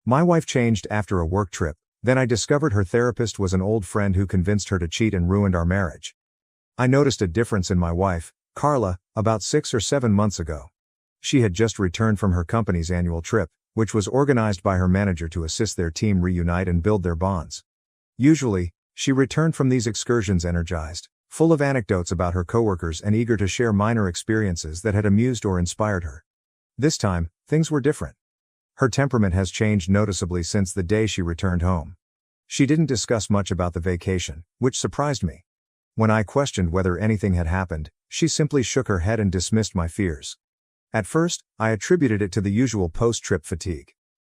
My wife changed after a work trip, then I discovered her therapist was an old friend who convinced her to cheat and ruined our marriage. I noticed a difference in my wife, Carla, about 6 or 7 months ago. She had just returned from her company's annual trip, which was organized by her manager to assist their team reunite and build their bonds. Usually, she returned from these excursions energized, full of anecdotes about her coworkers and eager to share minor experiences that had amused or inspired her. This time, things were different. Her temperament has changed noticeably since the day she returned home. She didn't discuss much about the vacation, which surprised me. When I questioned whether anything had happened, she simply shook her head and dismissed my fears. At first, I attributed it to the usual post-trip fatigue.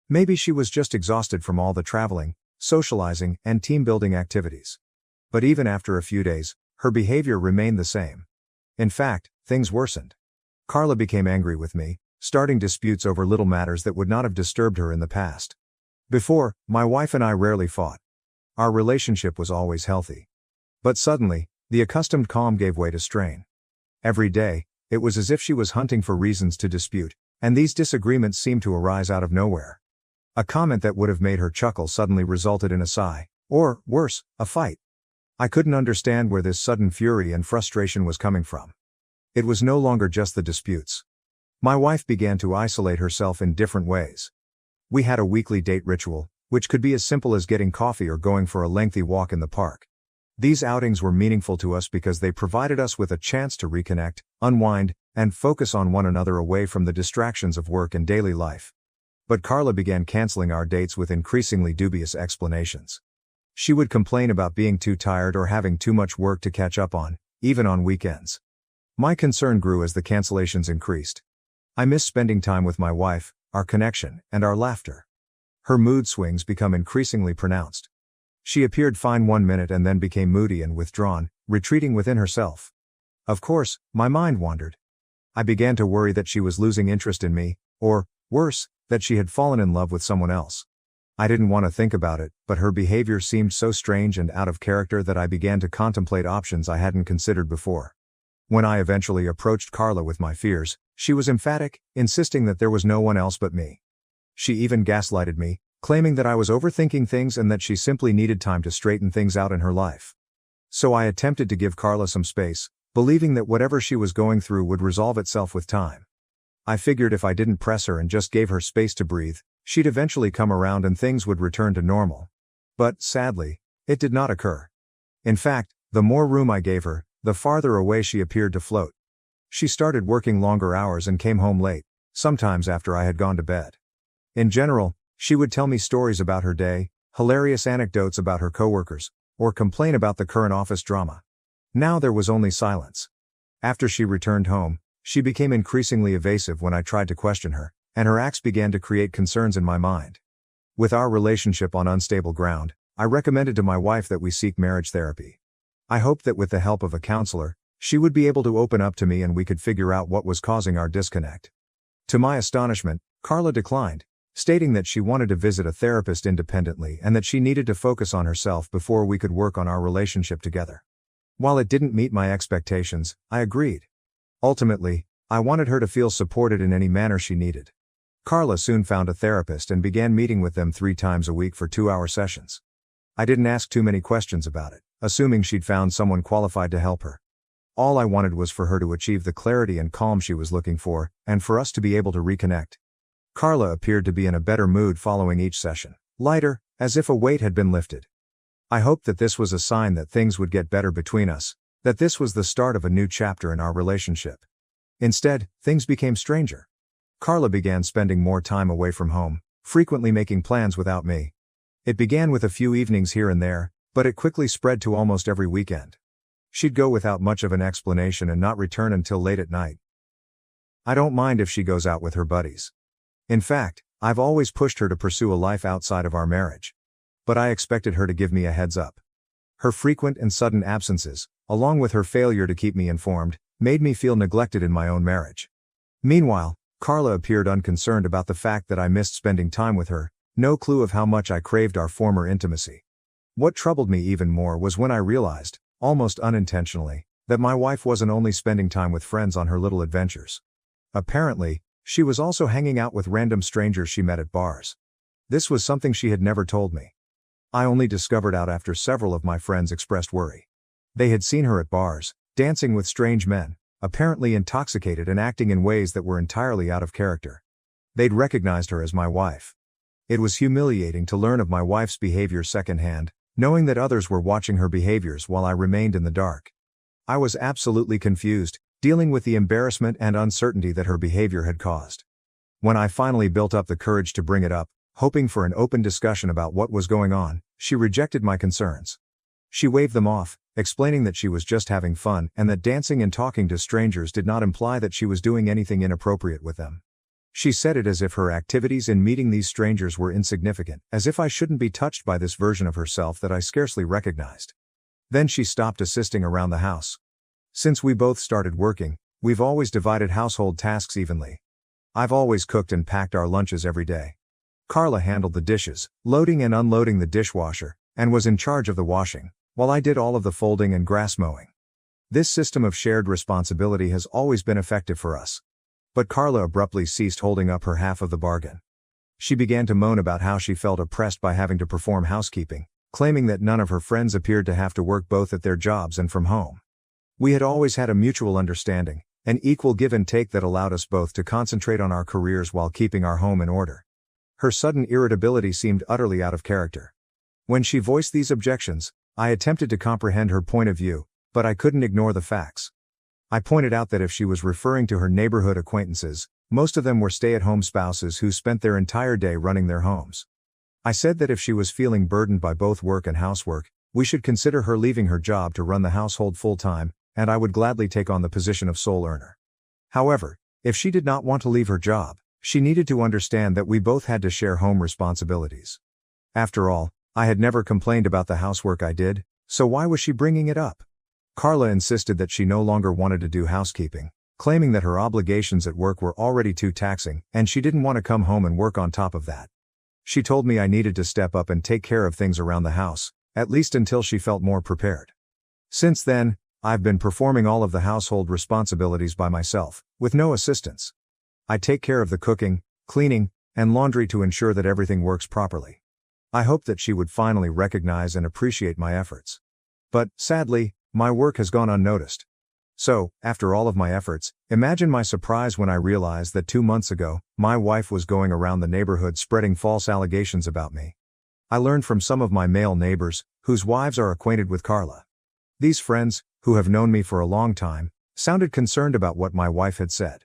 Maybe she was just exhausted from all the traveling, socializing, and team-building activities. But even after a few days, her behavior remained the same. In fact, things worsened. Carla became angry with me, starting disputes over little matters that would not have disturbed her in the past. Before, my wife and I rarely fought. Our relationship was always healthy. But suddenly, the accustomed calm gave way to strain. Every day, it was as if she was hunting for reasons to dispute, and these disagreements seemed to arise out of nowhere. A comment that would have made her chuckle suddenly resulted in a sigh, or, worse, a fight. I couldn't understand where this sudden fury and frustration was coming from. It was no longer just the disputes. My wife began to isolate herself in different ways. We had a weekly date ritual, which could be as simple as getting coffee or going for a lengthy walk in the park. These outings were meaningful to us because they provided us with a chance to reconnect, unwind, and focus on one another away from the distractions of work and daily life. But Carla began canceling our dates with increasingly dubious explanations. She would complain about being too tired or having too much work to catch up on, even on weekends. My concern grew as the cancellations increased. I miss spending time with my wife, our connection, and our laughter. Her mood swings become increasingly pronounced. She appeared fine one minute and then became moody and withdrawn, retreating within herself. Of course, my mind wandered. I began to worry that she was losing interest in me, or, worse, that she had fallen in love with someone else. I didn't want to think about it, but her behavior seemed so strange and out of character that I began to contemplate options I hadn't considered before. When I eventually approached Carla with my fears, she was emphatic, insisting that there was no one else but me. She even gaslighted me, claiming that I was overthinking things and that she simply needed time to straighten things out in her life. So I attempted to give Carla some space, believing that whatever she was going through would resolve itself with time. I figured if I didn't press her and just gave her space to breathe, she'd eventually come around and things would return to normal. But, sadly, it did not occur. In fact, the more room I gave her, the farther away she appeared to float. She started working longer hours and came home late, sometimes after I had gone to bed. In general, she would tell me stories about her day, hilarious anecdotes about her coworkers, or complain about the current office drama. Now there was only silence. After she returned home, she became increasingly evasive when I tried to question her, and her acts began to create concerns in my mind. With our relationship on unstable ground, I recommended to my wife that we seek marriage therapy. I hoped that with the help of a counselor, she would be able to open up to me and we could figure out what was causing our disconnect. To my astonishment, Carla declined, stating that she wanted to visit a therapist independently and that she needed to focus on herself before we could work on our relationship together. While it didn't meet my expectations, I agreed. Ultimately, I wanted her to feel supported in any manner she needed. Carla soon found a therapist and began meeting with them 3 times a week for 2-hour sessions. I didn't ask too many questions about it, assuming she'd found someone qualified to help her. All I wanted was for her to achieve the clarity and calm she was looking for, and for us to be able to reconnect. Carla appeared to be in a better mood following each session, lighter, as if a weight had been lifted. I hoped that this was a sign that things would get better between us, that this was the start of a new chapter in our relationship. Instead, things became stranger. Carla began spending more time away from home, frequently making plans without me. It began with a few evenings here and there, but it quickly spread to almost every weekend. She'd go without much of an explanation and not return until late at night. I don't mind if she goes out with her buddies. In fact, I've always pushed her to pursue a life outside of our marriage. But I expected her to give me a heads up. Her frequent and sudden absences, along with her failure to keep me informed, made me feel neglected in my own marriage. Meanwhile, Carla appeared unconcerned about the fact that I missed spending time with her, no clue of how much I craved our former intimacy. What troubled me even more was when I realized, almost unintentionally, that my wife wasn't only spending time with friends on her little adventures. Apparently, she was also hanging out with random strangers she met at bars. This was something she had never told me. I only discovered out after several of my friends expressed worry. They had seen her at bars, dancing with strange men, apparently intoxicated and acting in ways that were entirely out of character. They'd recognized her as my wife. It was humiliating to learn of my wife's behavior secondhand, knowing that others were watching her behaviors while I remained in the dark. I was absolutely confused, dealing with the embarrassment and uncertainty that her behavior had caused. When I finally built up the courage to bring it up, hoping for an open discussion about what was going on, she rejected my concerns. She waved them off, explaining that she was just having fun and that dancing and talking to strangers did not imply that she was doing anything inappropriate with them. She said it as if her activities in meeting these strangers were insignificant, as if I shouldn't be touched by this version of herself that I scarcely recognized. Then she stopped assisting around the house. Since we both started working, we've always divided household tasks evenly. I've always cooked and packed our lunches every day. Carla handled the dishes, loading and unloading the dishwasher, and was in charge of the washing, while I did all of the folding and grass mowing. This system of shared responsibility has always been effective for us. But Carla abruptly ceased holding up her half of the bargain. She began to moan about how she felt oppressed by having to perform housekeeping, claiming that none of her friends appeared to have to work both at their jobs and from home. We had always had a mutual understanding, an equal give and take that allowed us both to concentrate on our careers while keeping our home in order. Her sudden irritability seemed utterly out of character. When she voiced these objections, I attempted to comprehend her point of view, but I couldn't ignore the facts. I pointed out that if she was referring to her neighborhood acquaintances, most of them were stay-at-home spouses who spent their entire day running their homes. I said that if she was feeling burdened by both work and housework, we should consider her leaving her job to run the household full-time, and I would gladly take on the position of sole earner. However, if she did not want to leave her job, she needed to understand that we both had to share home responsibilities. After all, I had never complained about the housework I did, so why was she bringing it up? Carla insisted that she no longer wanted to do housekeeping, claiming that her obligations at work were already too taxing, and she didn't want to come home and work on top of that. She told me I needed to step up and take care of things around the house, at least until she felt more prepared. Since then, I've been performing all of the household responsibilities by myself, with no assistance. I take care of the cooking, cleaning, and laundry to ensure that everything works properly. I hoped that she would finally recognize and appreciate my efforts. But, sadly, my work has gone unnoticed. So, after all of my efforts, imagine my surprise when I realized that 2 months ago, my wife was going around the neighborhood spreading false allegations about me. I learned from some of my male neighbors, whose wives are acquainted with Carla. These friends, who have known me for a long time, sounded concerned about what my wife had said.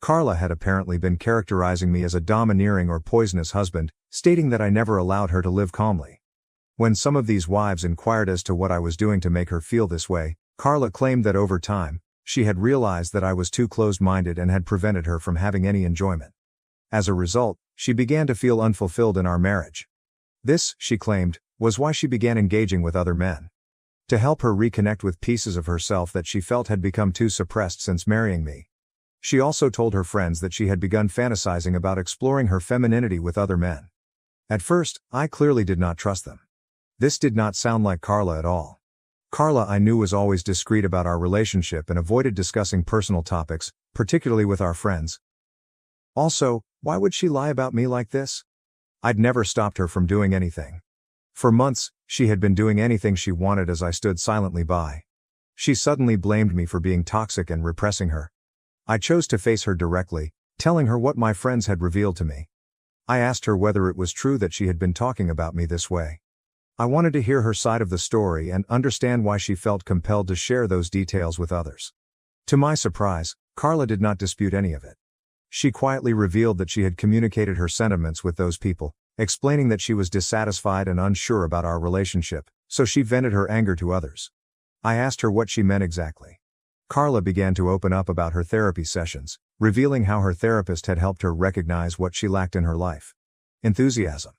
Carla had apparently been characterizing me as a domineering or poisonous husband, stating that I never allowed her to live calmly. When some of these wives inquired as to what I was doing to make her feel this way, Carla claimed that over time, she had realized that I was too closed-minded and had prevented her from having any enjoyment. As a result, she began to feel unfulfilled in our marriage. This, she claimed, was why she began engaging with other men. To help her reconnect with pieces of herself that she felt had become too suppressed since marrying me. She also told her friends that she had begun fantasizing about exploring her femininity with other men. At first, I clearly did not trust them. This did not sound like Carla at all. Carla, I knew, was always discreet about our relationship and avoided discussing personal topics, particularly with our friends. Also, why would she lie about me like this? I'd never stopped her from doing anything. For months, she had been doing anything she wanted as I stood silently by. She suddenly blamed me for being toxic and repressing her. I chose to face her directly, telling her what my friends had revealed to me. I asked her whether it was true that she had been talking about me this way. I wanted to hear her side of the story and understand why she felt compelled to share those details with others. To my surprise, Carla did not dispute any of it. She quietly revealed that she had communicated her sentiments with those people, explaining that she was dissatisfied and unsure about our relationship, so she vented her anger to others. I asked her what she meant exactly. Carla began to open up about her therapy sessions, revealing how her therapist had helped her recognize what she lacked in her life: enthusiasm.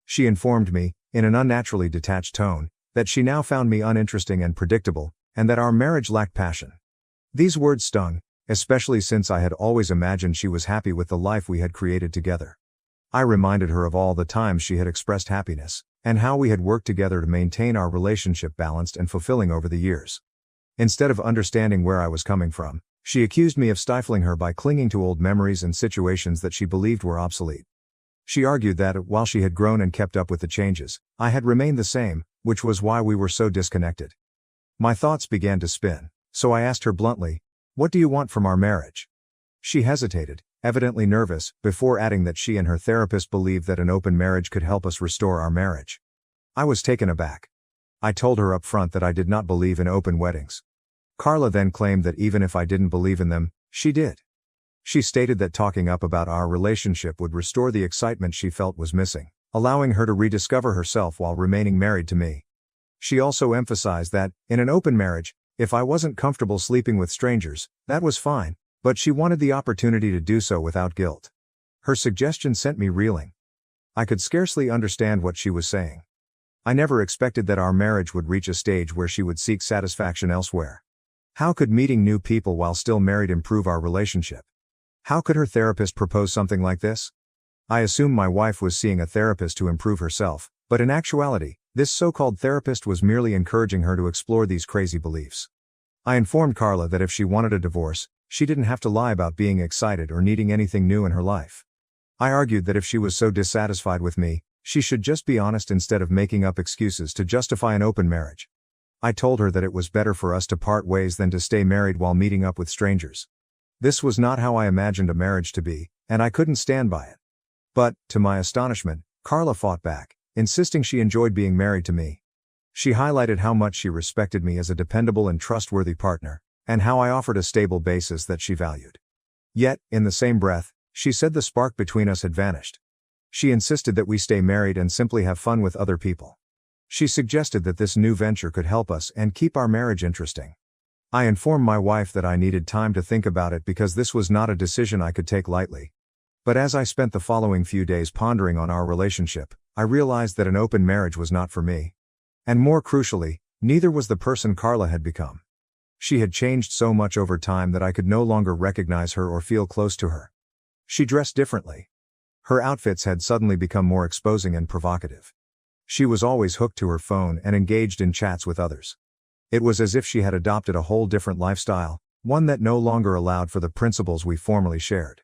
She informed me, in an unnaturally detached tone, that she now found me uninteresting and predictable, and that our marriage lacked passion. These words stung, especially since I had always imagined she was happy with the life we had created together. I reminded her of all the times she had expressed happiness, and how we had worked together to maintain our relationship balanced and fulfilling over the years. Instead of understanding where I was coming from, she accused me of stifling her by clinging to old memories and situations that she believed were obsolete. She argued that, while she had grown and kept up with the changes, I had remained the same, which was why we were so disconnected. My thoughts began to spin, so I asked her bluntly, "What do you want from our marriage?" She hesitated, evidently nervous, before adding that she and her therapist believed that an open marriage could help us restore our marriage. I was taken aback. I told her up front that I did not believe in open weddings. Carla then claimed that even if I didn't believe in them, she did. She stated that talking up about our relationship would restore the excitement she felt was missing, allowing her to rediscover herself while remaining married to me. She also emphasized that, in an open marriage, if I wasn't comfortable sleeping with strangers, that was fine, but she wanted the opportunity to do so without guilt. Her suggestion sent me reeling. I could scarcely understand what she was saying. I never expected that our marriage would reach a stage where she would seek satisfaction elsewhere. How could meeting new people while still married improve our relationship? How could her therapist propose something like this? I assumed my wife was seeing a therapist to improve herself, but in actuality, this so-called therapist was merely encouraging her to explore these crazy beliefs. I informed Carla that if she wanted a divorce, she didn't have to lie about being excited or needing anything new in her life. I argued that if she was so dissatisfied with me, she should just be honest instead of making up excuses to justify an open marriage. I told her that it was better for us to part ways than to stay married while meeting up with strangers. This was not how I imagined a marriage to be, and I couldn't stand by it. But, to my astonishment, Carla fought back, insisting she enjoyed being married to me. She highlighted how much she respected me as a dependable and trustworthy partner, and how I offered a stable basis that she valued. Yet, in the same breath, she said the spark between us had vanished. She insisted that we stay married and simply have fun with other people. She suggested that this new venture could help us and keep our marriage interesting. I informed my wife that I needed time to think about it because this was not a decision I could take lightly. But as I spent the following few days pondering on our relationship, I realized that an open marriage was not for me. And more crucially, neither was the person Carla had become. She had changed so much over time that I could no longer recognize her or feel close to her. She dressed differently. Her outfits had suddenly become more exposing and provocative. She was always hooked to her phone and engaged in chats with others. It was as if she had adopted a whole different lifestyle, one that no longer allowed for the principles we formerly shared.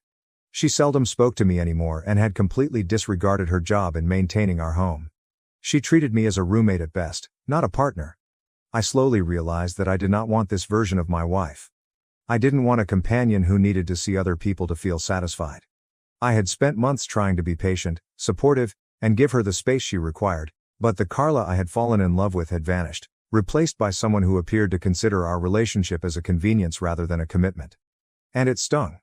She seldom spoke to me anymore and had completely disregarded her job in maintaining our home. She treated me as a roommate at best, not a partner. I slowly realized that I did not want this version of my wife. I didn't want a companion who needed to see other people to feel satisfied. I had spent months trying to be patient, supportive, and give her the space she required, but the Carla I had fallen in love with had vanished, replaced by someone who appeared to consider our relationship as a convenience rather than a commitment. And it stung.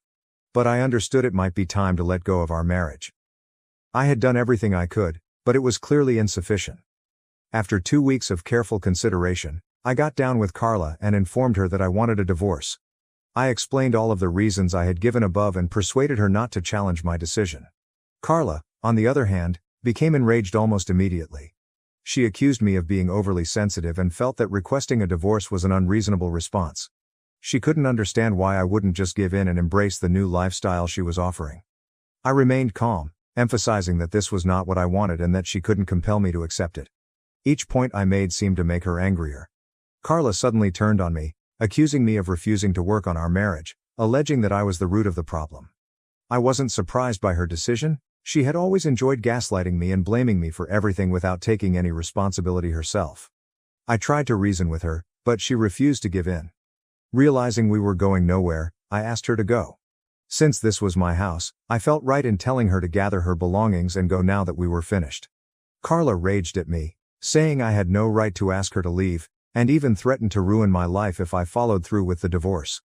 But I understood it might be time to let go of our marriage. I had done everything I could, but it was clearly insufficient. After 2 weeks of careful consideration, I got down with Carla and informed her that I wanted a divorce. I explained all of the reasons I had given above and persuaded her not to challenge my decision. Carla, on the other hand, became enraged almost immediately. She accused me of being overly sensitive and felt that requesting a divorce was an unreasonable response. She couldn't understand why I wouldn't just give in and embrace the new lifestyle she was offering. I remained calm, emphasizing that this was not what I wanted and that she couldn't compel me to accept it. Each point I made seemed to make her angrier. Carla suddenly turned on me, accusing me of refusing to work on our marriage, alleging that I was the root of the problem. I wasn't surprised by her decision. She had always enjoyed gaslighting me and blaming me for everything without taking any responsibility herself. I tried to reason with her, but she refused to give in. Realizing we were going nowhere, I asked her to go. Since this was my house, I felt right in telling her to gather her belongings and go now that we were finished. Carla raged at me, saying I had no right to ask her to leave, and even threatened to ruin my life if I followed through with the divorce.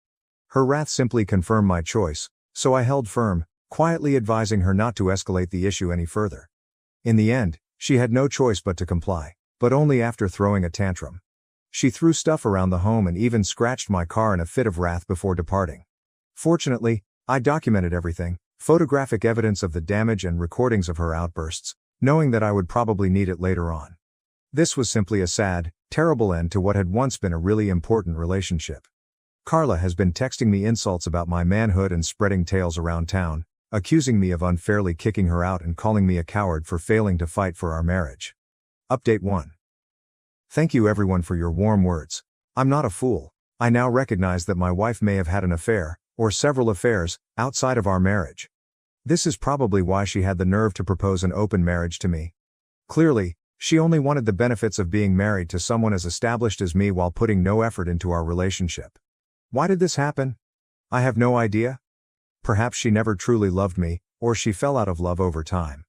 Her wrath simply confirmed my choice, so I held firm, quietly advising her not to escalate the issue any further. In the end, she had no choice but to comply, but only after throwing a tantrum. She threw stuff around the home and even scratched my car in a fit of wrath before departing. Fortunately, I documented everything, photographic evidence of the damage and recordings of her outbursts, knowing that I would probably need it later on. This was simply a sad, terrible end to what had once been a really important relationship. Carla has been texting me insults about my manhood and spreading tales around town, accusing me of unfairly kicking her out and calling me a coward for failing to fight for our marriage. Update 1. Thank you everyone for your warm words. I'm not a fool. I now recognize that my wife may have had an affair, or several affairs, outside of our marriage. This is probably why she had the nerve to propose an open marriage to me. Clearly, she only wanted the benefits of being married to someone as established as me while putting no effort into our relationship. Why did this happen? I have no idea. Perhaps she never truly loved me, or she fell out of love over time.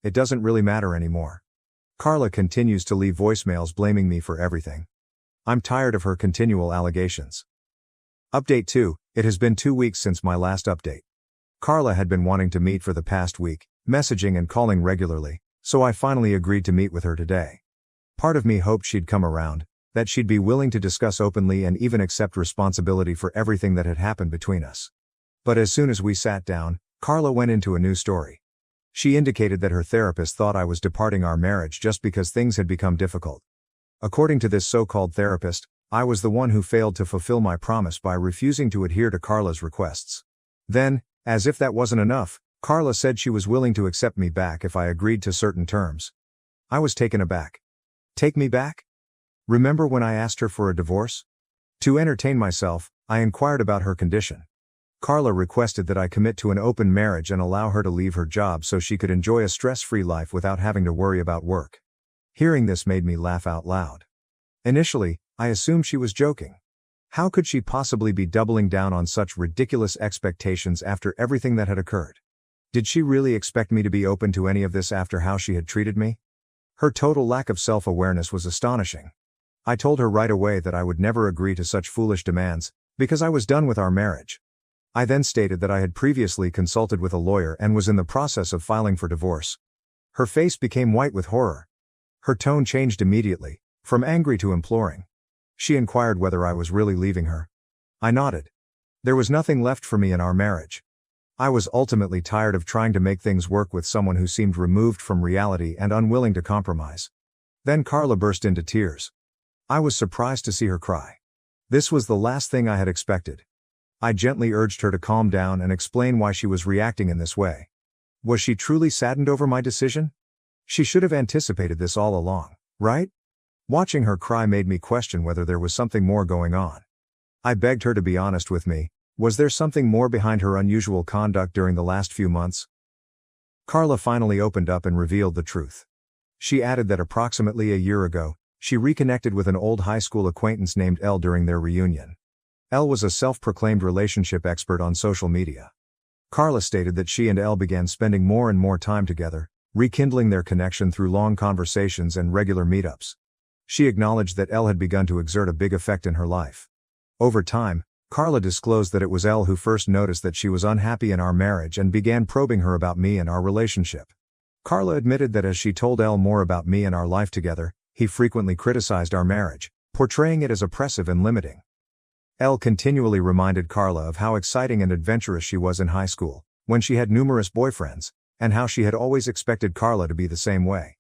It doesn't really matter anymore. Carla continues to leave voicemails blaming me for everything. I'm tired of her continual allegations. Update 2. It has been 2 weeks since my last update. Carla had been wanting to meet for the past week, messaging and calling regularly, so I finally agreed to meet with her today. Part of me hoped she'd come around, that she'd be willing to discuss openly and even accept responsibility for everything that had happened between us. But as soon as we sat down, Carla went into a new story. She indicated that her therapist thought I was departing our marriage just because things had become difficult. According to this so-called therapist, I was the one who failed to fulfill my promise by refusing to adhere to Carla's requests. Then, as if that wasn't enough, Carla said she was willing to accept me back if I agreed to certain terms. I was taken aback. Take me back? Remember when I asked her for a divorce? To entertain myself, I inquired about her condition. Carla requested that I commit to an open marriage and allow her to leave her job so she could enjoy a stress-free life without having to worry about work. Hearing this made me laugh out loud. Initially, I assumed she was joking. How could she possibly be doubling down on such ridiculous expectations after everything that had occurred? Did she really expect me to be open to any of this after how she had treated me? Her total lack of self-awareness was astonishing. I told her right away that I would never agree to such foolish demands, because I was done with our marriage. I then stated that I had previously consulted with a lawyer and was in the process of filing for divorce. Her face became white with horror. Her tone changed immediately, from angry to imploring. She inquired whether I was really leaving her. I nodded. There was nothing left for me in our marriage. I was ultimately tired of trying to make things work with someone who seemed removed from reality and unwilling to compromise. Then Carla burst into tears. I was surprised to see her cry. This was the last thing I had expected. I gently urged her to calm down and explain why she was reacting in this way. Was she truly saddened over my decision? She should have anticipated this all along, right? Watching her cry made me question whether there was something more going on. I begged her to be honest with me. Was there something more behind her unusual conduct during the last few months? Carla finally opened up and revealed the truth. She added that approximately a year ago, she reconnected with an old high school acquaintance named Elle during their reunion. Elle was a self-proclaimed relationship expert on social media. Carla stated that she and Elle began spending more and more time together, rekindling their connection through long conversations and regular meetups. She acknowledged that Elle had begun to exert a big effect in her life. Over time, Carla disclosed that it was Elle who first noticed that she was unhappy in our marriage and began probing her about me and our relationship. Carla admitted that as she told Elle more about me and our life together, he frequently criticized our marriage, portraying it as oppressive and limiting. Elle continually reminded Carla of how exciting and adventurous she was in high school, when she had numerous boyfriends, and how she had always expected Carla to be the same way.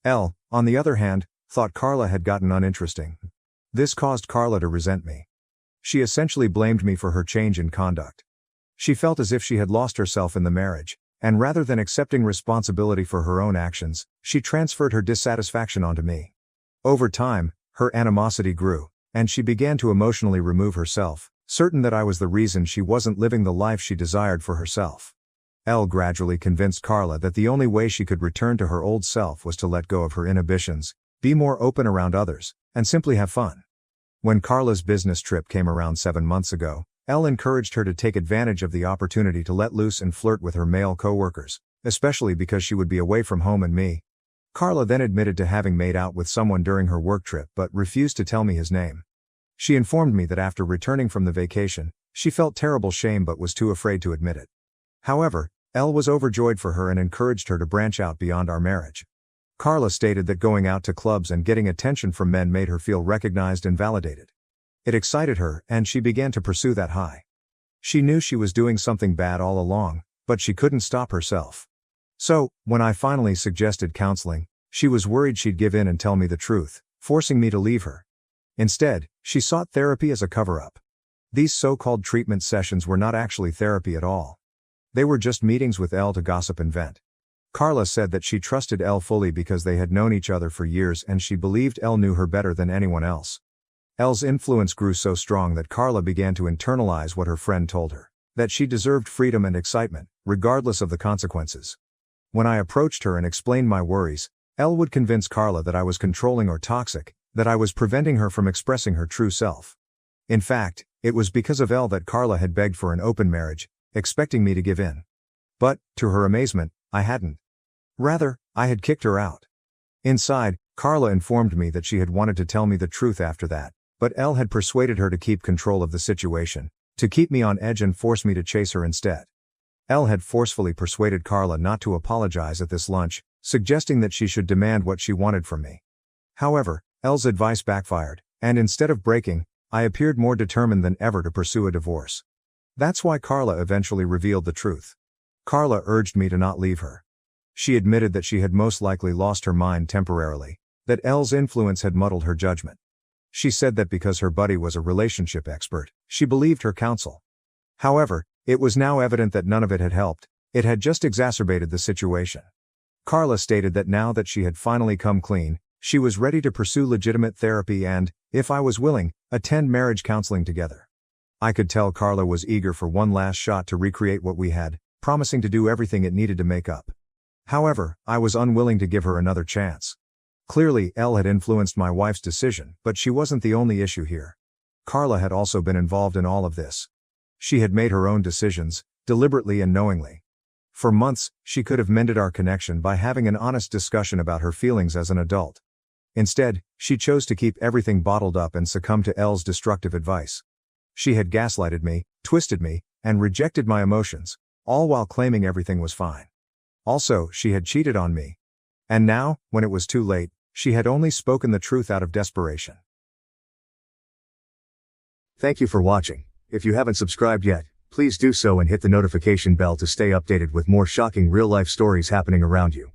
Elle, on the other hand, thought Carla had gotten uninteresting. This caused Carla to resent me. She essentially blamed me for her change in conduct. She felt as if she had lost herself in the marriage, and rather than accepting responsibility for her own actions, she transferred her dissatisfaction onto me. Over time, her animosity grew, and she began to emotionally remove herself, certain that I was the reason she wasn't living the life she desired for herself. Elle gradually convinced Carla that the only way she could return to her old self was to let go of her inhibitions, be more open around others, and simply have fun. When Carla's business trip came around 7 months ago, Elle encouraged her to take advantage of the opportunity to let loose and flirt with her male coworkers, especially because she would be away from home and me. Carla then admitted to having made out with someone during her work trip but refused to tell me his name. She informed me that after returning from the vacation, she felt terrible shame but was too afraid to admit it. However, Elle was overjoyed for her and encouraged her to branch out beyond our marriage. Carla stated that going out to clubs and getting attention from men made her feel recognized and validated. It excited her, and she began to pursue that high. She knew she was doing something bad all along, but she couldn't stop herself. So, when I finally suggested counseling, she was worried she'd give in and tell me the truth, forcing me to leave her. Instead, she sought therapy as a cover-up. These so-called treatment sessions were not actually therapy at all. They were just meetings with Elle to gossip and vent. Carla said that she trusted Elle fully because they had known each other for years and she believed Elle knew her better than anyone else. Elle's influence grew so strong that Carla began to internalize what her friend told her. that she deserved freedom and excitement, regardless of the consequences. When I approached her and explained my worries, Elle would convince Carla that I was controlling or toxic, that I was preventing her from expressing her true self. In fact, it was because of Elle that Carla had begged for an open marriage, expecting me to give in. But, to her amazement, I hadn't. Rather, I had kicked her out. Inside, Carla informed me that she had wanted to tell me the truth after that, but Elle had persuaded her to keep control of the situation, to keep me on edge and force me to chase her instead. Elle had forcefully persuaded Carla not to apologize at this lunch, suggesting that she should demand what she wanted from me. However, Elle's advice backfired, and instead of breaking, I appeared more determined than ever to pursue a divorce. That's why Carla eventually revealed the truth. Carla urged me to not leave her. She admitted that she had most likely lost her mind temporarily, that Elle's influence had muddled her judgment. She said that because her buddy was a relationship expert, she believed her counsel. However, it was now evident that none of it had helped, it had just exacerbated the situation. Carla stated that now that she had finally come clean, she was ready to pursue legitimate therapy and, if I was willing, attend marriage counseling together. I could tell Carla was eager for one last shot to recreate what we had, promising to do everything it needed to make up. However, I was unwilling to give her another chance. Clearly, Elle had influenced my wife's decision, but she wasn't the only issue here. Carla had also been involved in all of this. She had made her own decisions, deliberately and knowingly. For months, she could have mended our connection by having an honest discussion about her feelings as an adult. Instead, she chose to keep everything bottled up and succumb to Elle's destructive advice. She had gaslighted me, twisted me, and rejected my emotions, all while claiming everything was fine. Also, she had cheated on me. And now, when it was too late, she had only spoken the truth out of desperation. Thank you for watching. If you haven't subscribed yet, please do so and hit the notification bell to stay updated with more shocking real-life stories happening around you.